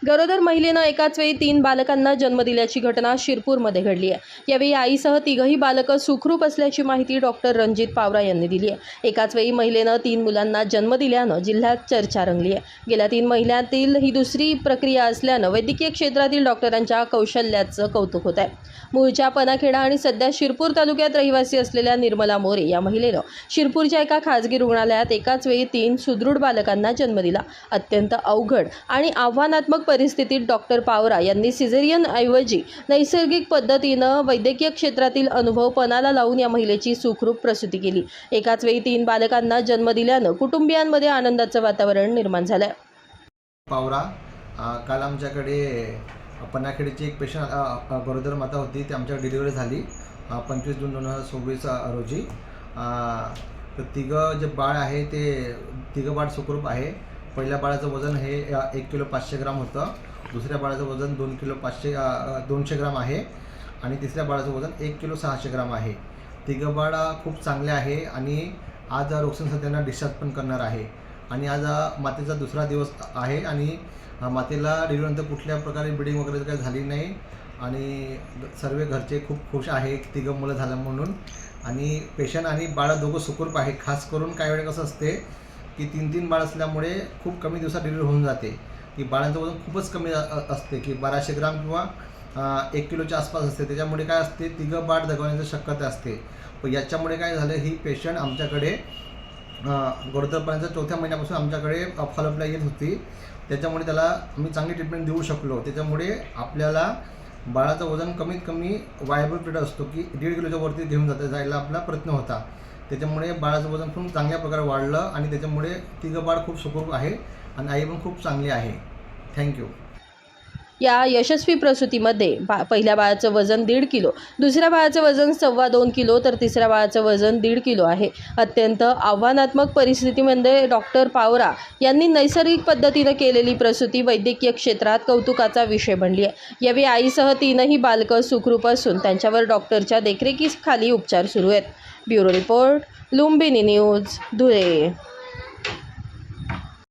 गरोदर महिलेनं एकाच वेळी 3 बालकांना जन्म दिल्याची घटना शिरपूरमध्ये घडली आहे। यावेळी आईसह तिघही बालकं सुखरूप असल्याची माहिती डॉक्टर रणजित पावरा यांनी दिली आहे। एकाच वेळी महिलेनं 3 मुलांना जन्म दिल्यानं जिल्ह्यात चर्चा रंगली आहे। गेल्या 3 महिन्यातील ही दुसरी प्रक्रिया असल्यानं वैद्यकीय क्षेत्रातील डॉक्टरांच्या कौशल्याचं कौतुक होत आहे। मूळच्या पनाखेडा आणि सध्या शिरपूर तालुक्यात रहिवासी असलेल्या निर्मला मोरे या महिलेनं शिरपूरच्या एका खाजगी रुग्णालयात एकाच वेळी 3 सुदृढ बालकांना जन्म दिला। अत्यंत अवघड आणि आव्हानात्मक परिस्थितीत डॉक्टर पावरा यांनी सिझेरियन ऐवजी नैसर्गिक पद्धतीनं वैद्यकीय क्षेत्रातील अनुभव पणाला लावून या महिलेची सुखरूप प्रसूती केली। एकाच वेळी 3 बालकांना जन्म दिल्यानं कुटुंबियांमध्ये आनंदाचं वातावरण निर्माण झालंय। पावरा काल आमच्याकडे पनाखेडची एक पेशंट गरोदर माता होती, ती आमच्याकडे डिलिव्हरी झाली 25 जून 2026 रोजी। तर तिघं जे बाळ आहे ते तिघं बाळ सुखरूप आहे। पहिल्या बाळाचं वजन हे 1 किलो 500 ग्राम होतं, दुसऱ्या बाळाचं वजन 2 किलो 200 ग्राम आहे आणि तिसऱ्या बाळाचं वजन 1 किलो 600 ग्राम आहे। तिघं बाळ खूप चांगले आहे आणि आज रोगसंसद त्यांना डिस्चार्ज पण करणार आहे आणि आज मातेचा दुसरा दिवस आहे आणि मातेला डिलिव्हरीनंतर कुठल्या प्रकारे ब्लिडिंग वगैरे काही झाली नाही आणि सर्व घरचे खूप खुश आहे तिघं मुलं झालं म्हणून। आणि पेशंट आणि बाळं दोघं सुखरूप आहे। खास करून काही वेळा कसं असते की 3 बाळ असल्यामुळे खूप कमी दिवसात डिलिव्हरी होऊन जाते, की बाळांचं वजन खूपच कमी असते की 1200 ग्राम किंवा 1 किलोच्या आसपास असते। त्याच्यामुळे काय असते तिघं बाळ दगावण्याची शक्यता असते। पण याच्यामुळे काय झालं, ही पेशंट आमच्याकडे गरोदरपणाच्या 4थ्या महिन्यापासून आमच्याकडे फॉलोअपला येत होती, त्याच्यामुळे त्याला आम्ही चांगली ट्रीटमेंट देऊ शकलो। त्याच्यामुळे आपल्याला बाळाचं वजन कमीत कमी वायबल पिरियड असतो की 1.5 किलोच्या वरती घेऊन जायला आपला प्रयत्न होता। त्याच्यामुळे बाळाचं वजन खूप चांगल्या प्रकारे वाढलं आणि त्याच्यामुळे तिघं बाळ खूप सुखरूप आहे आणि आई पण खूप चांगली आहे। थँक्यू। या यशस्वी प्रसूतीमध्ये पहिल्या बाळाचं वजन 1.5 किलो, दुसऱ्या बाळाचं वजन 2.25 किलो तर तिसऱ्या बाळाचं वजन 1.5 किलो आहे। अत्यंत आव्हानात्मक परिस्थितीमध्ये डॉक्टर पावरा यांनी नैसर्गिक पद्धतीनं केलेली प्रसूती वैद्यकीय क्षेत्रात कौतुकाचा विषय बनली आहे। यावेळी आईसह 3ही बालकं सुखरूप असून त्यांच्यावर डॉक्टरच्या देखरेखीखाली उपचार सुरू आहेत। Bureau report, Lumbini news, Dhule.